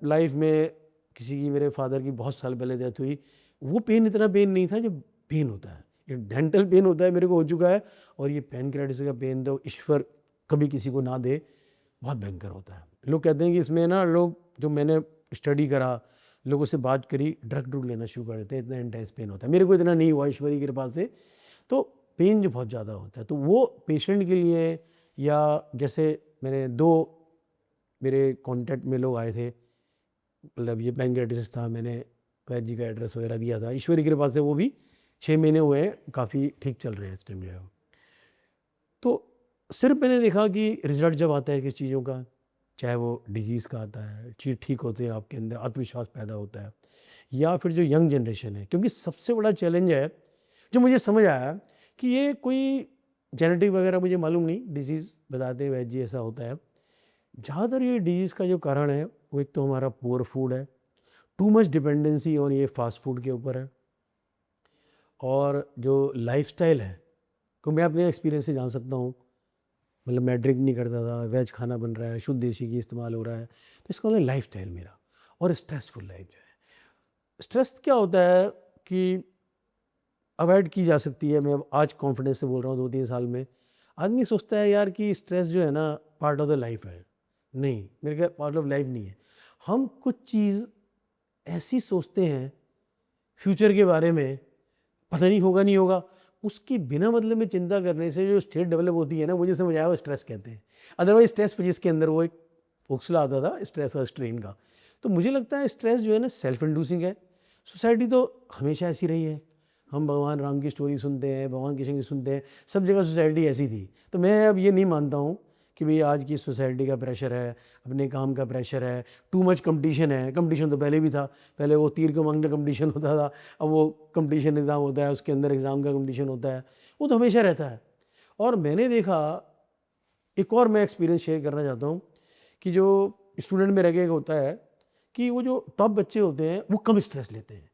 लाइफ में किसी की, मेरे फादर की बहुत साल पहले डेथ हुई, वो पेन इतना पेन नहीं था जो पेन होता है, ये डेंटल पेन होता है, मेरे को हो चुका है। और ये पैनक्रेटिस का पेन तो ईश्वर कभी किसी को ना दे, बहुत भयंकर होता है। लोग कहते हैं कि इसमें ना, लोग जो मैंने स्टडी करा, लोगों से बात करी, ड्रग ड्रुग लेना शुरू कर देते हैं, इतना इंटेंस पेन होता है। मेरे को इतना नहीं हुआ ईश्वरी की कृपा से। तो पेन जो बहुत ज़्यादा होता है, तो वो पेशेंट के लिए, या जैसे मैंने 2 मेरे कॉन्टैक्ट में लोग आए थे, मतलब ये पैनक्रेटिस था, मैंने वैद्य जी का एड्रेस वगैरह दिया था, ईश्वरी की कृपा से वो भी 6 महीने हुए हैं, काफ़ी ठीक चल रहे हैं इस टाइम जो है। तो सिर्फ मैंने देखा कि रिजल्ट जब आता है किसी चीज़ों का, चाहे वो डिजीज़ का आता है, चीज़ ठीक होते हैं, आपके अंदर आत्मविश्वास पैदा होता है, या फिर जो यंग जनरेशन है, क्योंकि सबसे बड़ा चैलेंज है जो मुझे समझ आया कि ये कोई जेनेटिक वगैरह मुझे मालूम नहीं, डिजीज़ बताते हैं वैद्य जी ऐसा होता है। ज़्यादातर ये डिजीज़ का जो कारण है वो एक तो हमारा पुअर फूड है, टू मच डिपेंडेंसी ऑन ये फास्ट फूड के ऊपर है, और जो लाइफस्टाइल है, तो मैं अपने एक्सपीरियंस से जान सकता हूँ, मतलब मैं ड्रिंक नहीं करता था, वेज खाना बन रहा है, शुद्ध देसी घी इस्तेमाल हो रहा है, तो इसका मतलब लाइफस्टाइल मेरा, और स्ट्रेसफुल लाइफ जो है। स्ट्रेस क्या होता है कि अवॉइड की जा सकती है, मैं आज कॉन्फिडेंस से बोल रहा हूँ, 2-3 साल में आदमी सोचता है यार कि स्ट्रेस जो है ना पार्ट ऑफ द लाइफ है। नहीं, मेरे ख्याल पार्ट ऑफ लाइफ नहीं है। हम कुछ चीज़ ऐसी सोचते हैं फ्यूचर के बारे में, पता नहीं होगा नहीं होगा, उसकी बिना मतलब में चिंता करने से जो स्टेट डेवलप होती है ना, मुझे समझ आया वो स्ट्रेस कहते हैं। अदरवाइज स्ट्रेस जिसके अंदर वो एक ओक्सला आता था स्ट्रेस और स्ट्रेन का। तो मुझे लगता है स्ट्रेस जो है ना सेल्फ इंड्यूसिंग है। सोसाइटी तो हमेशा ऐसी रही है, हम भगवान राम की स्टोरी सुनते हैं, भगवान कृष्ण की सुनते हैं, सब जगह सोसाइटी ऐसी थी। तो मैं अब ये नहीं मानता हूँ कि भाई आज की सोसाइटी का प्रेशर है, अपने काम का प्रेशर है, टू मच कंपटीशन है। कंपटीशन तो पहले भी था, पहले वो तीर को मांगने कंपटीशन होता था, अब वो कंपटीशन एग्ज़ाम होता है, उसके अंदर एग्ज़ाम का कंपटीशन होता है, वो तो हमेशा रहता है। और मैंने देखा, एक और मैं एक्सपीरियंस शेयर करना चाहता हूँ, कि जो स्टूडेंट में रह गया होता है कि वो जो टॉप बच्चे होते हैं वो कम स्ट्रेस लेते हैं,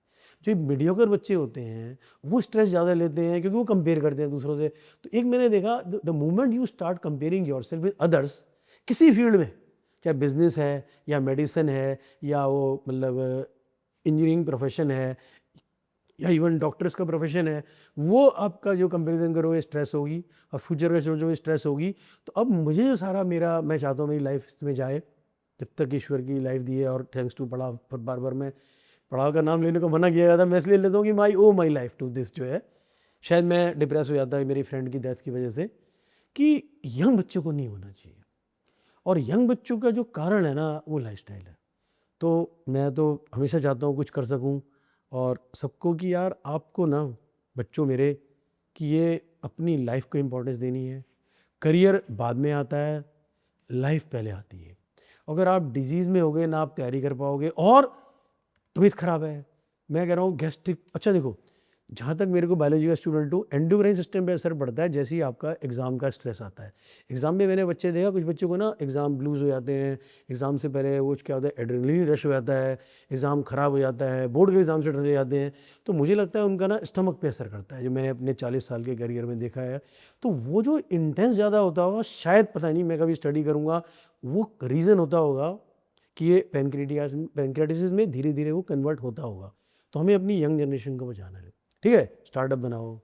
जो मीडियोकर बच्चे होते हैं वो स्ट्रेस ज़्यादा लेते हैं, क्योंकि वो कंपेयर करते हैं दूसरों से। तो एक मैंने देखा, the moment you start comparing your self with others, किसी फील्ड में, चाहे बिजनेस है या मेडिसिन है, या वो मतलब इंजीनियरिंग प्रोफेशन है, या इवन डॉक्टर्स का प्रोफेशन है, वो आपका जो कंपैरिजन करोगे स्ट्रेस होगी, और फ्यूचर का जो स्ट्रेस होगी। तो अब मुझे जो सारा मेरा, मैं चाहता हूँ मेरी लाइफ इसमें जाए, जब तक ईश्वर की लाइफ दी है, और थैंक्स टू पढ़ाव, पर बार बार मैं पढ़ाव का नाम लेने को मना किया गया था, मैं इसलिए लेता हूँ कि माई लाइफ टू दिस जो है। शायद मैं डिप्रेस हो जाता है मेरी फ्रेंड की डेथ की वजह से, कि यंग बच्चों को नहीं होना चाहिए, और यंग बच्चों का जो कारण है ना वो लाइफस्टाइल है। तो मैं तो हमेशा चाहता हूँ कुछ कर सकूँ, और सबको कि यार आपको ना, बच्चों मेरे, कि ये अपनी लाइफ को इम्पोर्टेंस देनी है। करियर बाद में आता है, लाइफ पहले आती है। अगर आप डिजीज़ में हो गए ना, आप तैयारी कर पाओगे, और तबीयत खराब है, मैं कह रहा हूँ गैस्ट्रिक, अच्छा देखो, जहाँ तक मेरे को बायोलॉजी का स्टूडेंट हूँ, एंडोक्राइन सिस्टम पे असर पड़ता है जैसे ही आपका एग्ज़ाम का स्ट्रेस आता है। एग्ज़ाम में मैंने बच्चे देखा, कुछ बच्चों को ना एग्ज़ाम ब्लूज़ हो जाते हैं, एग्ज़ाम से पहले वो क्या होता है, एड्रेनलिन रश हो जाता है, एग्ज़ाम ख़राब हो जाता है, बोर्ड के एग्ज़ाम से डरे जाते हैं। तो मुझे लगता है उनका ना स्टमक पे असर करता है, जो मैंने अपने 40 साल के करियर में देखा है। तो वो जो इंटेंस ज़्यादा होता होगा, शायद, पता नहीं, मैं कभी स्टडी करूँगा, वो रीज़न होता होगा कि ये पैनक्रेटिस में धीरे धीरे वो कन्वर्ट होता होगा। तो हमें अपनी यंग जनरेशन को बचाना है। ठीक है, स्टार्टअप बनाओ,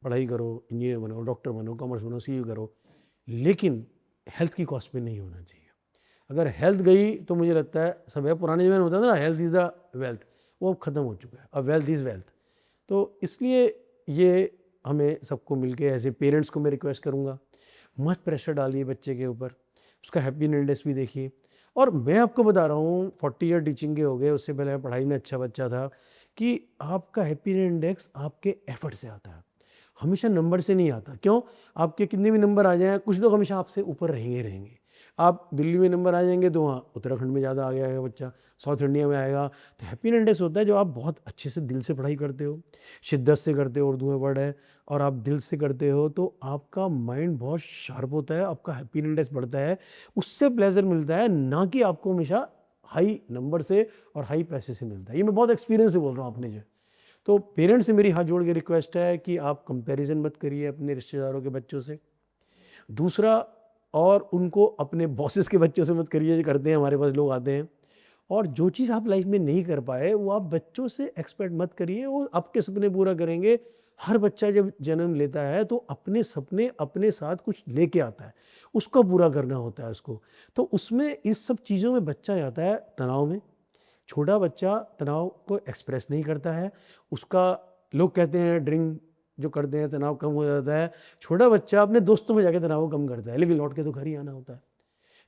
पढ़ाई करो, इंजीनियर बनो, डॉक्टर बनो, कॉमर्स बनो, सीए करो, लेकिन हेल्थ की कॉस्ट पे नहीं होना चाहिए। अगर हेल्थ गई तो मुझे लगता है सब है, पुराने जमाने में होता था ना, हेल्थ इज़ द वेल्थ, वो अब ख़त्म हो चुका है, अब वेल्थ इज़ वेल्थ। तो इसलिए ये हमें सबको मिलके, ऐसे पेरेंट्स को मैं रिक्वेस्ट करूँगा, मत प्रेशर डालिए बच्चे के ऊपर, उसका हैप्पी इंडेक्स भी देखिए। और मैं आपको बता रहा हूँ, 40 ईयर टीचिंग के हो गए, उससे पहले मैं पढ़ाई में अच्छा बच्चा था, कि आपका हैप्पी इंडेक्स आपके एफर्ट से आता है, हमेशा नंबर से नहीं आता। क्यों? आपके कितने भी नंबर आ जाएं, कुछ लोग हमेशा आपसे ऊपर रहेंगे रहेंगे। आप दिल्ली में नंबर आ जाएंगे तो वहाँ उत्तराखंड में ज़्यादा आ गया बच्चा, साउथ इंडिया में आएगा। तो हैप्पी इंडेक्स होता है जो आप बहुत अच्छे से दिल से पढ़ाई करते हो, शिद्दत से करते हो, उर्दू में वर्ड है, और आप दिल से करते हो, तो आपका माइंड बहुत शार्प होता है, आपका हैप्पी इंडेक्स बढ़ता है, उससे प्लेजर मिलता है, ना कि आपको हमेशा हाई नंबर से और हाई पैसे से मिलता है। ये मैं बहुत एक्सपीरियंस से बोल रहा हूँ अपने जो। तो पेरेंट्स से मेरी हाथ जोड़ के रिक्वेस्ट है कि आप कंपैरिजन मत करिए अपने रिश्तेदारों के बच्चों से। दूसरा, और उनको अपने बॉसेस के बच्चों से मत करिए, जो करते हैं हमारे पास लोग आते हैं। और जो चीज़ आप लाइफ में नहीं कर पाए वो आप बच्चों से एक्सपेक्ट मत करिए, वो आपके सपने पूरा करेंगे। हर बच्चा जब जन्म लेता है तो अपने सपने अपने साथ कुछ लेके आता है, उसको पूरा करना होता है उसको। तो उसमें इस सब चीज़ों में बच्चा आता है तनाव में। छोटा बच्चा तनाव को एक्सप्रेस नहीं करता है, उसका लोग कहते हैं ड्रिंक जो करते हैं तनाव कम हो जाता है। छोटा बच्चा अपने दोस्तों में जाके तनाव को कम करता है, लेकिन लौट के तो घर ही आना होता है।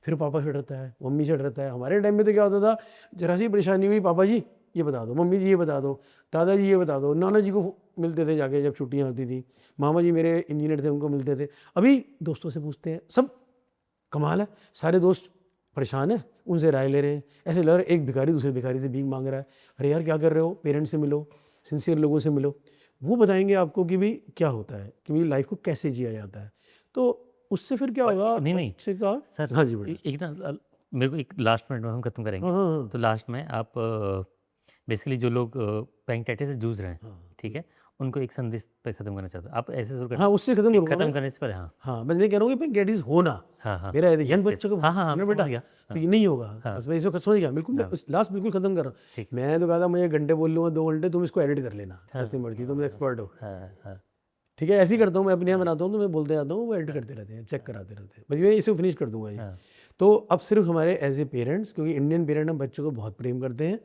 फिर पापा से डरता है, मम्मी से डरता है। हमारे टाइम में तो क्या होता था, जरा सी परेशानी हुई, पापा जी ये बता दो, मम्मी जी ये बता दो, दादाजी ये बता दो, नाना जी को मिलते थे जाके जब छुट्टियां होती थी, मामा जी मेरे इंजीनियर थे उनको मिलते थे। अभी दोस्तों से पूछते हैं, सब कमाल है, सारे दोस्त परेशान है, उनसे राय ले रहे हैं। ऐसे लग रहा है एक भिखारी दूसरे भिखारी से भीख मांग रहा है। अरे यार क्या कर रहे हो, पेरेंट्स से मिलो, सिंसियर लोगों से मिलो, वो बताएंगे आपको कि भाई क्या होता है, कि भाई लाइफ को कैसे जिया जाता है। तो उससे फिर क्या और होगा नहीं, नहीं, बच्चे का। सर, हाँ जी बेटा। एक ना मेरे को एक लास्ट मिनट में हम खत्म हाँ करेंगे। हाँ हाँ तो लास्ट में आप बेसिकली जो लोग पैंक्रेटिस से जूझ रहे हैं, हाँ ठीक है, उनको एक संदेश पे खत्म करना चाहते हो आप, ऐसे शुरू हाँ, करें। उससे खत्म एक करूंगा खत्म मैं। करने से पहले, हाँ, हाँ, बस मैं कह रहा हूँ कि पैंक्रियाटिस होना, हाँ, हाँ, मेरा यंग यस, यस, बच्चों को हाँ, हाँ, हाँ, ना समझ बेटा, गया, तो हाँ, ये नहीं होगा। हाँ, बस मैं इसको समझ गया बिल्कुल, मैं हाँ, लास्ट बिल्कुल खत्म कर रहा हूँ। ठीक, मैंने तो कहा था मुझे घंटे बोल लूँगा, 2 घंटे, तुम इसको एडिट कर लेना हाँ, जैसे मर्जी, तुम हाँ, एक्सपर्ट हो। हाँ, हाँ, ठीक है, ऐसे ही हाँ, करता हूँ मैं, अपने यहाँ हाँ, बनाता हूँ तो मैं बोलते जाता हूँ, वो एडिट हाँ, करते रहते हैं, चेक हाँ, कराते रहते हैं, बस मैं इसे फिनिश कर दूंगा ये। हाँ, तो अब सिर्फ हमारे एज ए पेरेंट्स, क्योंकि इंडियन पेरेंट हम बच्चों को बहुत प्रेम करते हैं,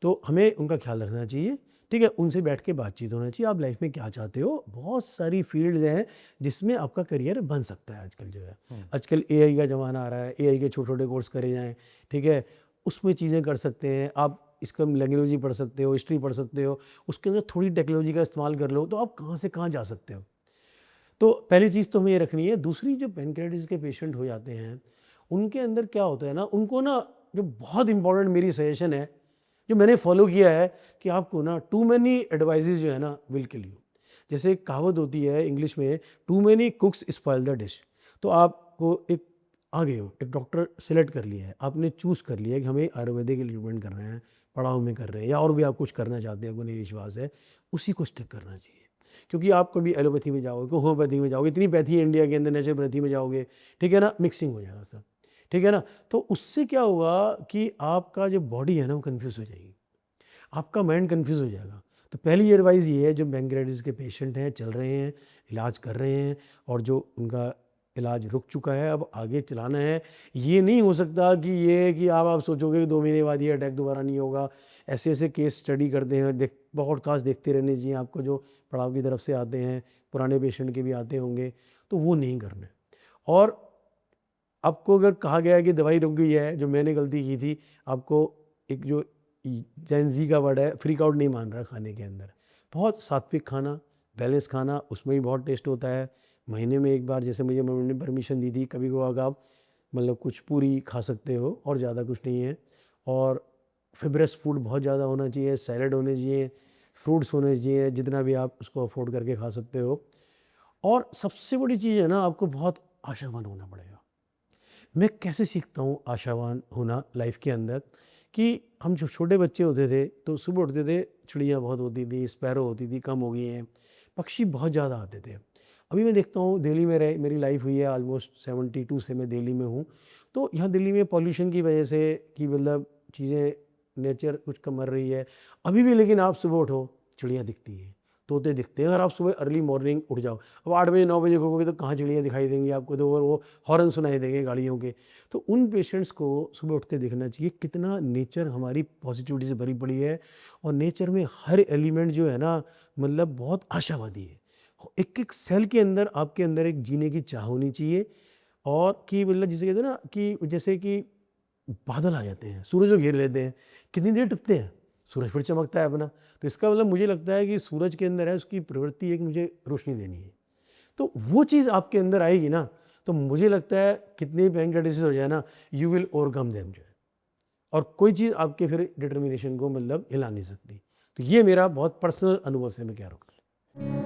तो हमें उनका ख्याल रखना चाहिए। ठीक है, उनसे बैठ के बातचीत होना चाहिए, आप लाइफ में क्या चाहते हो। बहुत सारी फील्ड्स हैं जिसमें आपका करियर बन सकता है आजकल जो है। हम्म, आजकल एआई का ज़माना आ रहा है, एआई के छोटे छोटे कोर्स करे जाएँ। ठीक है, उसमें चीज़ें कर सकते हैं आप, इसका लैंग्वेज ही पढ़ सकते हो, हिस्ट्री पढ़ सकते हो, उसके अंदर थोड़ी टेक्नोलॉजी का इस्तेमाल कर लो, तो आप कहाँ से कहाँ जा सकते हो। तो पहली चीज़ तो हमें ये रखनी है। दूसरी, जो पैनक्रेटिस के पेशेंट हो जाते हैं, उनके अंदर क्या होता है ना, उनको ना, जो बहुत इंपॉर्टेंट मेरी सजेशन है, जो मैंने फॉलो किया है, कि आपको ना टू मैनी एडवाइजेज जो है ना विल किल यू। जैसे एक कहावत होती है इंग्लिश में, too many cooks spoil the dish. तो आपको एक आ गए हो, एक डॉक्टर सेलेक्ट कर लिया है, आपने चूज़ कर लिया है कि हमें आयुर्वेदिक ट्रीटमेंट कर रहे हैं, पड़ाव में कर रहे हैं, या और भी आप कुछ करना चाहते हैं, आपको नहीं विश्वास है, उसी को स्टिक करना चाहिए। क्योंकि आप कभी एलोपैथी में जाओगे, होम्योपैथी में जाओगे, इतनी पैथी है इंडिया के अंदर, नेचुरोपैथी में जाओगे, ठीक है ना, मिक्सिंग हो जाएगा सब। ठीक है ना, तो उससे क्या होगा कि आपका जो बॉडी है ना वो कन्फ्यूज़ हो जाएगी, आपका माइंड कन्फ्यूज़ हो जाएगा। तो पहली एडवाइस ये है, जो पैंक्रियाटिस के पेशेंट हैं, चल रहे हैं, इलाज कर रहे हैं, और जो उनका इलाज रुक चुका है, अब आगे चलाना है। ये नहीं हो सकता कि ये है कि आप सोचोगे कि 2 महीने बाद ये अटैक दोबारा नहीं होगा। ऐसे ऐसे केस स्टडी करते हैं, पॉडकास्ट देखते रहने चाहिए आपको, जो पड़ाव की तरफ से आते हैं, पुराने पेशेंट के भी आते होंगे, तो वो नहीं करना है। और आपको अगर कहा गया है कि दवाई रुक गई है, जो मैंने गलती की थी, आपको एक जो जेंजी का वर्ड है, फ्रीक आउट नहीं मान रहा खाने के अंदर। बहुत सात्विक खाना, बैलेंस खाना, उसमें भी बहुत टेस्ट होता है। महीने में एक बार, जैसे मुझे मम्मी ने परमिशन दी थी, कभी कभार आप मतलब कुछ पूरी खा सकते हो, और ज़्यादा कुछ नहीं है। और फिब्रस फूड बहुत ज़्यादा होना चाहिए, सैलड होने चाहिए, फ्रूट्स होने चाहिए, जितना भी आप उसको अफोर्ड करके खा सकते हो। और सबसे बड़ी चीज़ है ना, आपको बहुत आशावान होना पड़ेगा। मैं कैसे सीखता हूँ आशावान होना लाइफ के अंदर, कि हम जो छोटे बच्चे होते थे तो सुबह उठते थे, चिड़िया बहुत होती थी, स्पैरो होती थी, कम हो गई हैं, पक्षी बहुत ज़्यादा आते थे। अभी मैं देखता हूँ, दिल्ली में मेरी लाइफ हुई है ऑलमोस्ट 72 से मैं दिल्ली में हूँ। तो यहाँ दिल्ली में पॉल्यूशन की वजह से, कि मतलब चीज़ें, नेचर कुछ कम मर रही है अभी भी, लेकिन आप सुबह उठो, चिड़िया दिखती हैं, तोते दिखते हैं। अगर आप सुबह अर्ली मॉर्निंग उठ जाओ, अब 8 बजे 9 बजे उठोगे तो कहाँ चिड़िया दिखाई देंगी आपको, तो वो हॉर्न सुनाई देंगे गाड़ियों के। तो उन पेशेंट्स को सुबह उठते देखना चाहिए, कितना नेचर हमारी पॉजिटिविटी से भरी पड़ी है, और नेचर में हर एलिमेंट जो है ना, मतलब बहुत आशावादी है। एक एक सेल के अंदर, आपके अंदर एक जीने की चाह होनी चाहिए। और कि मतलब जिसे कहते हैं ना, कि जैसे कि बादल आ जाते हैं, सूरज को घेर लेते हैं, कितनी देर टिकते हैं, सूरज फिर चमकता है अपना। तो इसका मतलब मुझे लगता है कि सूरज के अंदर है, उसकी प्रवृत्ति है कि मुझे रोशनी देनी है। तो वो चीज़ आपके अंदर आएगी ना, तो मुझे लगता है कितने भी पैंक्रियाटिस हो जाए ना, यू विल ओवरकम देम जो है। और कोई चीज़ आपके फिर डिटर्मिनेशन को मतलब हिला नहीं सकती। तो ये मेरा बहुत पर्सनल अनुभव से मैं कह रहा हूँ।